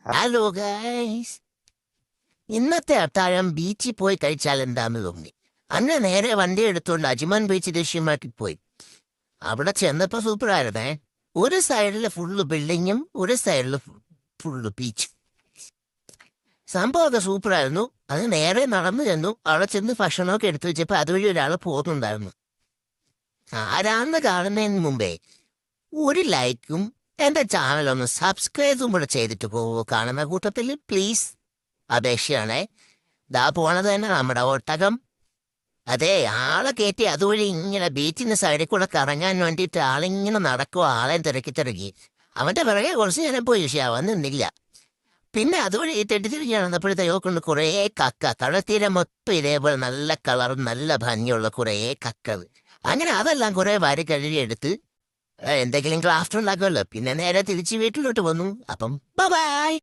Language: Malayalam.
ഹലോ ഗൈസ്, ഇന്നത്തെ അത്താഴം ബീച്ചിൽ പോയി കഴിച്ചാൽ എന്താന്ന് തോന്നി. അന്ന് നേരെ വണ്ടി എടുത്തുകൊണ്ട് അജ്മാൻ ബീച്ച് ലക്ഷ്യമാക്കി പോയി. അവിടെ ചെന്നപ്പോ സൂപ്പറായിരുന്നേ. ഒരു സൈഡില് ഫുള്ള് ബിൽഡിങ്ങും ഒരു സൈഡില് ഫുള്ള് ബീച്ച്. സംഭവമൊക്കെ സൂപ്പറായിരുന്നു. അത് നേരെ നടന്നു ചെന്നു. അവിടെ ചെന്ന് ഭക്ഷണമൊക്കെ എടുത്തു വെച്ചപ്പോ അതുവഴി ഒരാൾ പോകുന്നുണ്ടായിരുന്നു. ആരാന്ന് കാണുന്നതിന് മുമ്പേ ഒരു ലൈക്കും എന്റെ ചാനൽ ഒന്ന് സബ്സ്ക്രൈബും കൂടെ ചെയ്തിട്ട് പോവോ കാണുന്ന കൂട്ടത്തിൽ പ്ലീസ്, അപേക്ഷയാണേ. ദാ പോണത് തന്നെ നമ്മുടെ ഒട്ടകം. അതെ, ആളെ കയറ്റി അതുവഴി ഇങ്ങനെ ബീച്ചിന്റെ സൈഡിൽ കൂടെ കറങ്ങാൻ വേണ്ടിയിട്ട് ആളിങ്ങനെ നടക്കുക. ആളെ തിരക്കി അവന്റെ പിറകെ കുറച്ച് നേരം പോയി, പക്ഷെ അവൻ നിന്നില്ല. പിന്നെ അതുവഴി തെറ്റിത്തിരിഞ്ഞ് നടന്നപ്പോഴത്തേക്കോ കൊണ്ട് കുറേ കക്ക, കടൽത്തീരം മൊത്തം ഇതേപോലെ നല്ല കളറും നല്ല ഭംഗിയുള്ള കുറേ കക്കകൾ. അങ്ങനെ അതെല്ലാം കുറെ വാരി കഴുകിയെടുത്ത് എന്തെങ്കിലും ക്രാഫ്റ്റ് ഉണ്ടാക്കുമല്ലോ. പിന്നെ നേരെ തിരിച്ച് വീട്ടിലോട്ട് വന്നു. അപ്പം ബൈ.